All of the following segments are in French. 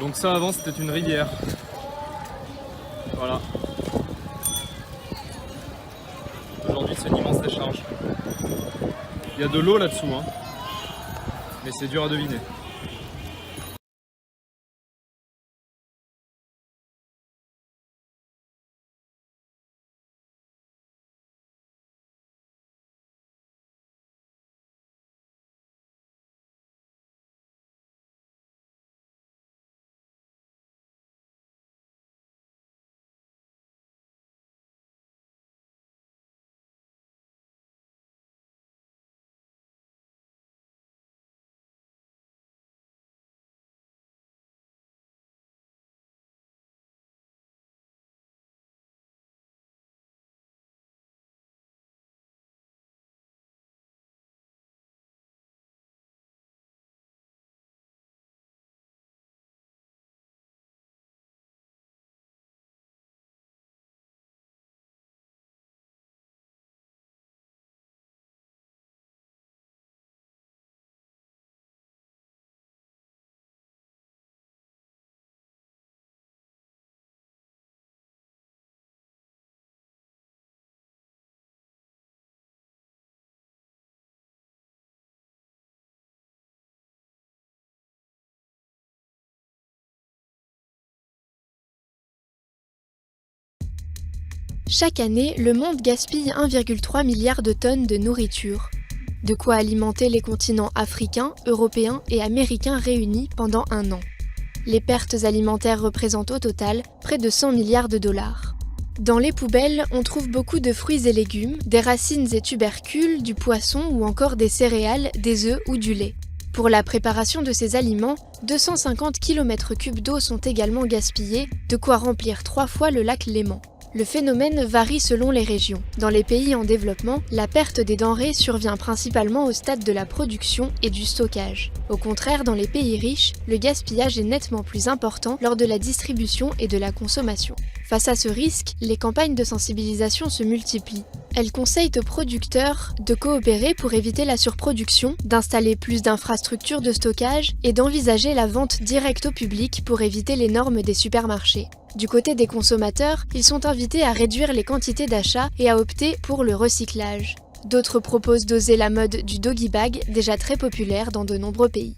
Donc ça avant c'était une rivière. Voilà. Aujourd'hui c'est une immense décharge. Il y a de l'eau là-dessous, hein, mais c'est dur à deviner. Chaque année, le monde gaspille 1,3 milliard de tonnes de nourriture. De quoi alimenter les continents africains, européens et américains réunis pendant un an. Les pertes alimentaires représentent au total près de 100 milliards de dollars. Dans les poubelles, on trouve beaucoup de fruits et légumes, des racines et tubercules, du poisson ou encore des céréales, des œufs ou du lait. Pour la préparation de ces aliments, 250 km3 d'eau sont également gaspillés, de quoi remplir 3 fois le lac Léman. Le phénomène varie selon les régions. Dans les pays en développement, la perte des denrées survient principalement au stade de la production et du stockage. Au contraire, dans les pays riches, le gaspillage est nettement plus important lors de la distribution et de la consommation. Face à ce risque, les campagnes de sensibilisation se multiplient. Elles conseillent aux producteurs de coopérer pour éviter la surproduction, d'installer plus d'infrastructures de stockage et d'envisager la vente directe au public pour éviter les normes des supermarchés. Du côté des consommateurs, ils sont invités à réduire les quantités d'achat et à opter pour le recyclage. D'autres proposent d'oser la mode du doggy bag, déjà très populaire dans de nombreux pays.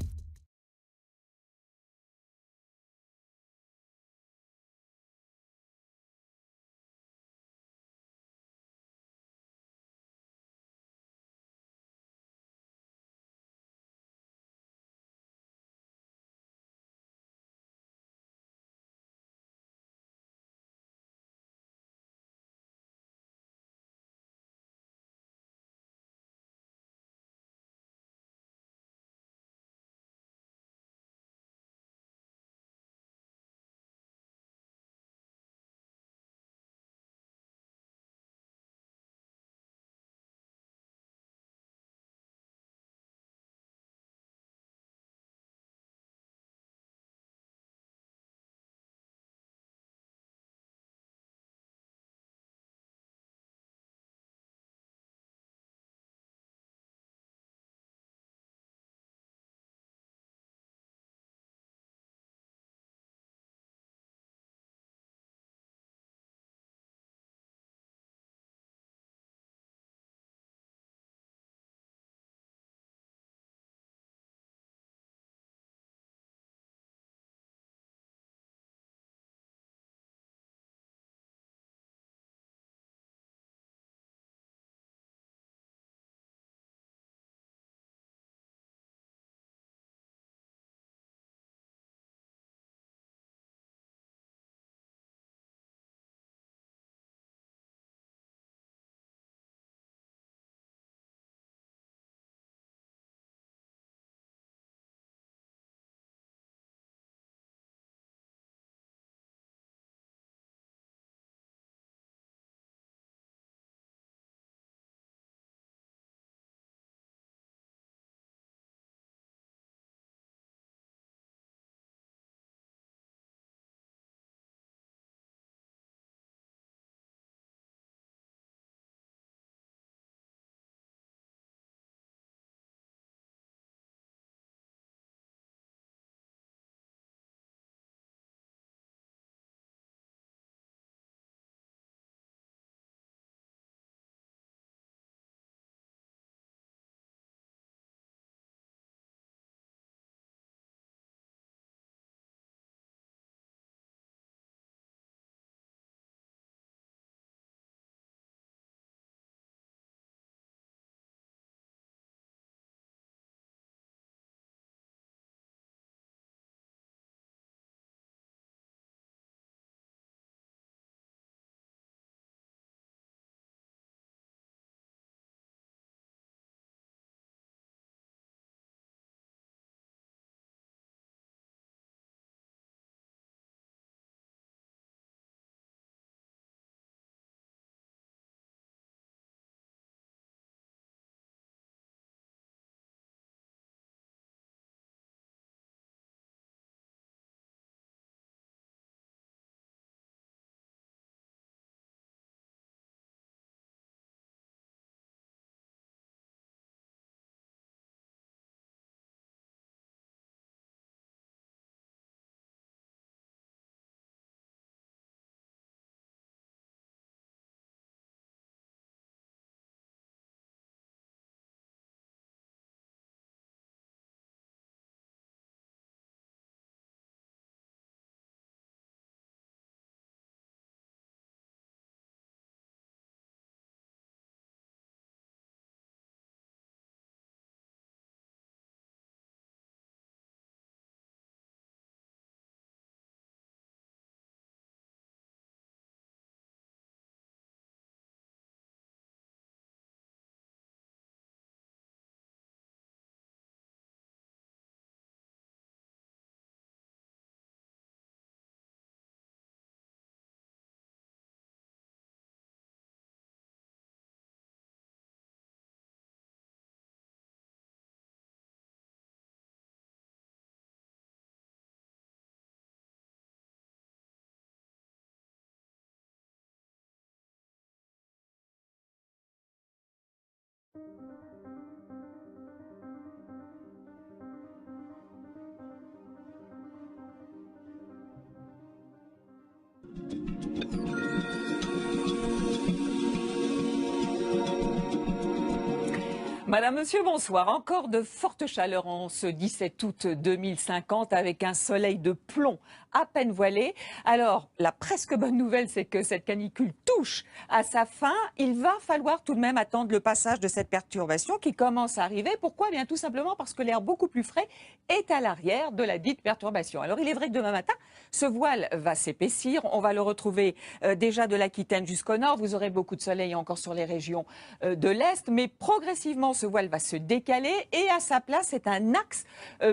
Madame, Monsieur, bonsoir. Encore de fortes chaleurs en ce 17 août 2050 avec un soleil de plomb à peine voilé. Alors, la presque bonne nouvelle, c'est que cette canicule touche à sa fin. Il va falloir tout de même attendre le passage de cette perturbation qui commence à arriver. Pourquoi? Eh bien, tout simplement parce que l'air beaucoup plus frais est à l'arrière de la dite perturbation. Alors, il est vrai que demain matin, ce voile va s'épaissir. On va le retrouver déjà de l'Aquitaine jusqu'au nord. Vous aurez beaucoup de soleil encore sur les régions de l'Est, mais progressivement, ce voile va se décaler et à sa place, c'est un axe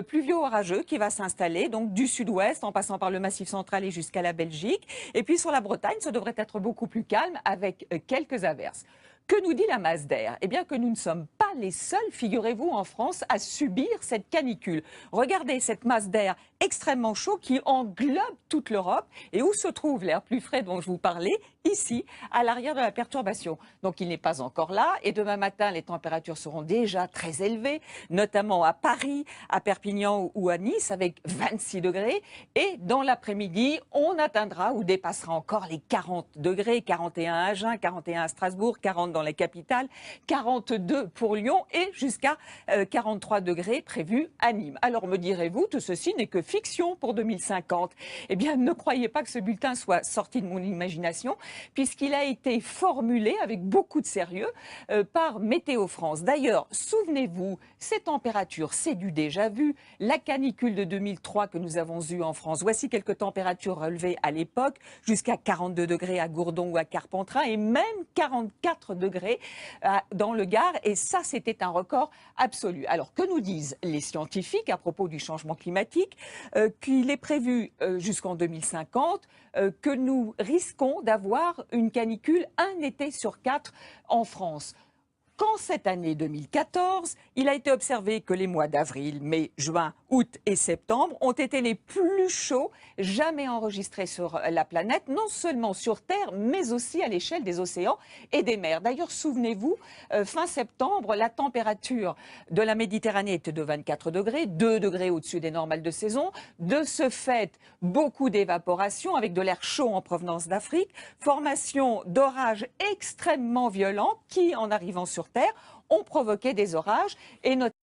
pluvio-orageux qui va s'installer, donc du sud-ouest en passant par le Massif central et jusqu'à la Belgique. Et puis sur la Bretagne, ça devrait être beaucoup plus calme avec quelques averses. Que nous dit la masse d'air? Eh bien que nous ne sommes pas les seuls, figurez-vous, en France, à subir cette canicule. Regardez cette masse d'air extrêmement chaud qui englobe toute l'Europe. Et où se trouve l'air plus frais dont je vous parlais? Ici, à l'arrière de la perturbation. Donc il n'est pas encore là. Et demain matin, les températures seront déjà très élevées, notamment à Paris, à Perpignan ou à Nice, avec 26 degrés. Et dans l'après-midi, on atteindra ou dépassera encore les 40 degrés, 41 à Agen, 41 à Strasbourg, 40 dans les capitales, 42 pour Lyon et jusqu'à 43 degrés prévus à Nîmes. Alors me direz-vous, tout ceci n'est que fiction pour 2050. Eh bien, ne croyez pas que ce bulletin soit sorti de mon imagination, puisqu'il a été formulé avec beaucoup de sérieux par Météo France. D'ailleurs, souvenez-vous, ces températures, c'est du déjà vu. La canicule de 2003 que nous avons eue en France, voici quelques températures relevées à l'époque, jusqu'à 42 degrés à Gourdon ou à Carpentras et même 44 degrés dans le Gard. Et ça, c'était un record absolu. Alors, que nous disent les scientifiques à propos du changement climatique? Qu'il est prévu jusqu'en 2050 que nous risquons d'avoir une canicule un été sur 4 en France. Qu'en cette année 2014, il a été observé que les mois d'avril, mai, juin, août et septembre ont été les plus chauds jamais enregistrés sur la planète, non seulement sur Terre, mais aussi à l'échelle des océans et des mers. D'ailleurs, souvenez-vous, fin septembre, la température de la Méditerranée était de 24 degrés, 2 degrés au-dessus des normales de saison. De ce fait, beaucoup d'évaporation avec de l'air chaud en provenance d'Afrique, formation d'orages extrêmement violents qui, en arrivant sur Terre, ont provoqué des orages et notamment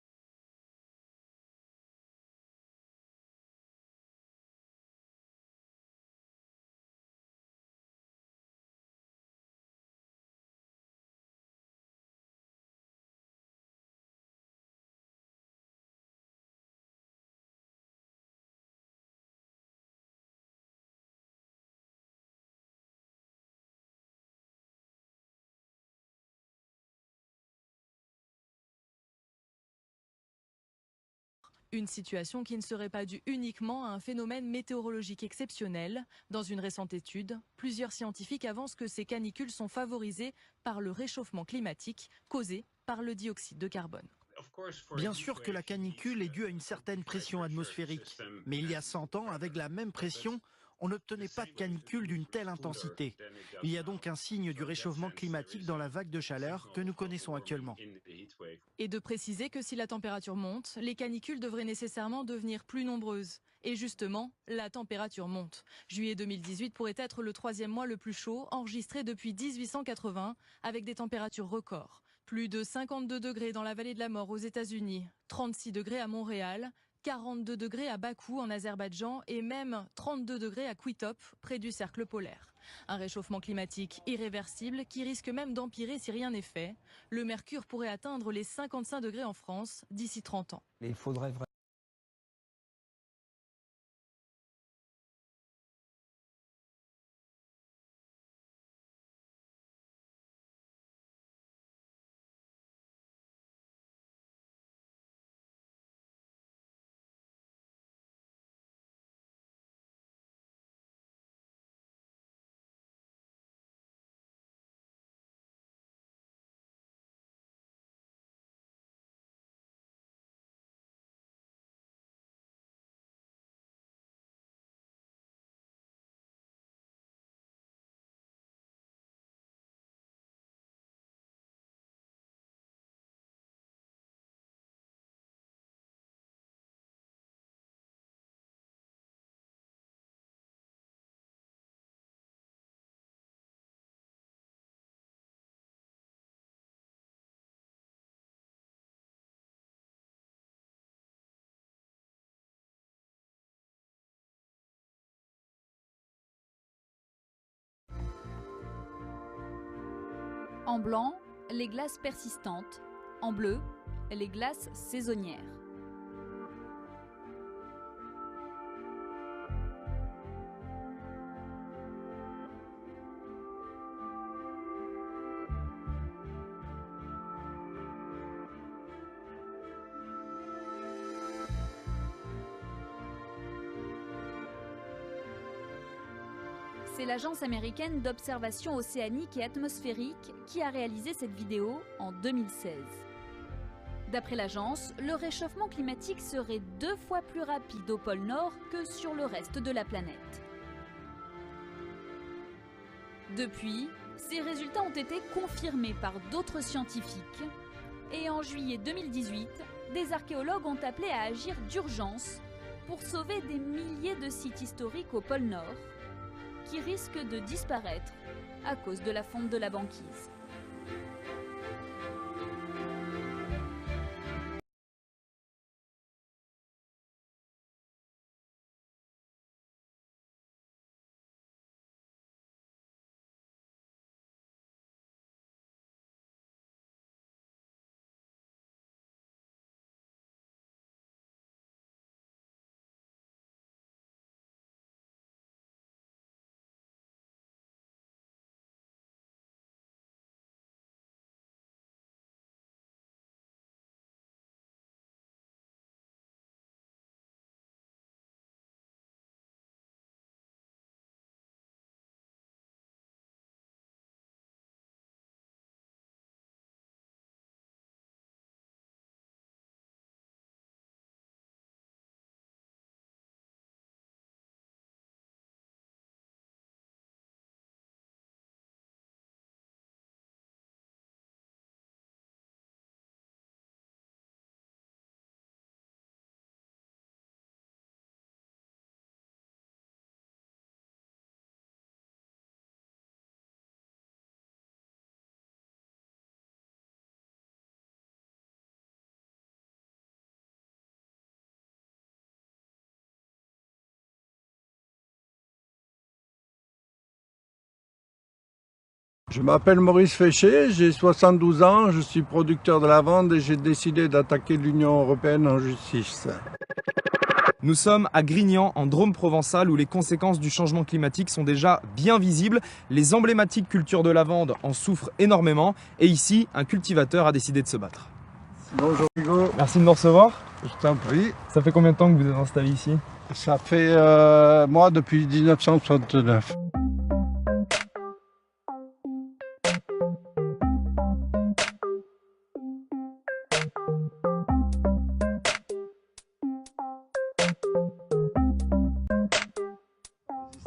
Une situation qui ne serait pas due uniquement à un phénomène météorologique exceptionnel. Dans une récente étude, plusieurs scientifiques avancent que ces canicules sont favorisées par le réchauffement climatique causé par le dioxyde de carbone. Bien sûr que la canicule est due à une certaine pression atmosphérique, mais il y a 100 ans, avec la même pression, on n'obtenait pas de canicule d'une telle intensité. Il y a donc un signe du réchauffement climatique dans la vague de chaleur que nous connaissons actuellement. Et de préciser que si la température monte, les canicules devraient nécessairement devenir plus nombreuses. Et justement, la température monte. Juillet 2018 pourrait être le 3e mois le plus chaud enregistré depuis 1880, avec des températures records. Plus de 52 degrés dans la vallée de la mort aux États-Unis, 36 degrés à Montréal, 42 degrés à Bakou en Azerbaïdjan et même 32 degrés à Quitop, près du cercle polaire. Un réchauffement climatique irréversible qui risque même d'empirer si rien n'est fait. Le mercure pourrait atteindre les 55 degrés en France d'ici 30 ans. Il faudrait En blanc, les glaces persistantes. En bleu, les glaces saisonnières. C'est l'agence américaine d'observation océanique et atmosphérique qui a réalisé cette vidéo en 2016. D'après l'agence, le réchauffement climatique serait 2 fois plus rapide au pôle Nord que sur le reste de la planète. Depuis, ces résultats ont été confirmés par d'autres scientifiques et en juillet 2018, des archéologues ont appelé à agir d'urgence pour sauver des milliers de sites historiques au pôle Nord qui risquent de disparaître à cause de la fonte de la banquise. Je m'appelle Maurice Féchet, j'ai 72 ans, je suis producteur de lavande et j'ai décidé d'attaquer l'Union européenne en justice. Nous sommes à Grignan, en Drôme provençal, où les conséquences du changement climatique sont déjà bien visibles. Les emblématiques cultures de lavande en souffrent énormément. Et ici, un cultivateur a décidé de se battre. Bonjour Hugo. Merci de nous recevoir. Je t'en prie. Ça fait combien de temps que vous êtes installé ici? Ça fait, moi, depuis 1969.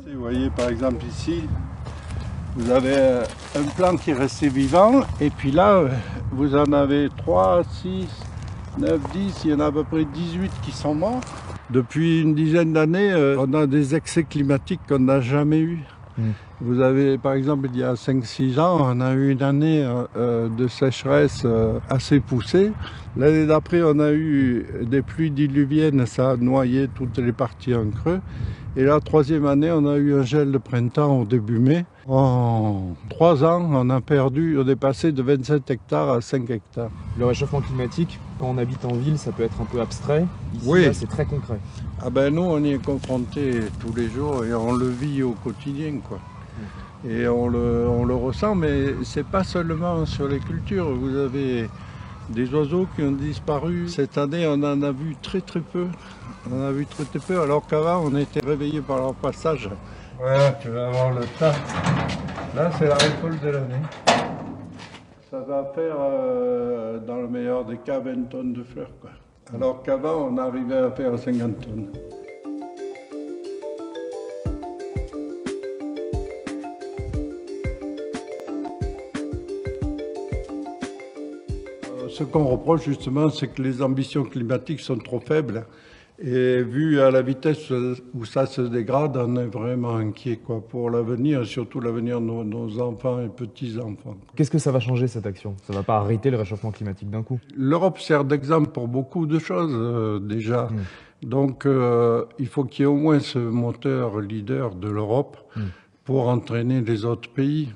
Vous voyez par exemple ici, vous avez un plant qui est resté vivant et puis là vous en avez 3, 6, 9, 10, il y en a à peu près 18 qui sont morts. Depuis une dizaine d'années, on a des excès climatiques qu'on n'a jamais eu. Vous avez par exemple il y a 5-6 ans, on a eu une année de sécheresse assez poussée. L'année d'après on a eu des pluies diluviennes, ça a noyé toutes les parties en creux. Et la troisième année, on a eu un gel de printemps au début mai. En 3 ans, on est passé de 27 hectares à 5 hectares. Le réchauffement climatique, quand on habite en ville, ça peut être un peu abstrait. Ici, oui. Là, c'est très concret. Ah ben nous, on y est confrontés tous les jours et on le vit au quotidien, quoi. Et on le ressent, mais c'est pas seulement sur les cultures. Vous avez des oiseaux qui ont disparu. Cette année, on en a vu très peu. On en a vu très peu, alors qu'avant, on était réveillés par leur passage. Voilà, tu vas avoir le tas. Là, c'est la récolte de l'année. Ça va faire, dans le meilleur des cas, 20 tonnes de fleurs, quoi. Alors qu'avant, on arrivait à faire 50 tonnes. Ce qu'on reproche justement, c'est que les ambitions climatiques sont trop faibles. Et vu à la vitesse où ça se dégrade, on est vraiment inquiet quoi, pour l'avenir, et surtout l'avenir de nos enfants et petits-enfants. Qu'est-ce que ça va changer cette action? Ça ne va pas arrêter le réchauffement climatique d'un coup? L'Europe sert d'exemple pour beaucoup de choses déjà. Donc il faut qu'il y ait au moins ce moteur leader de l'Europe pour entraîner les autres pays.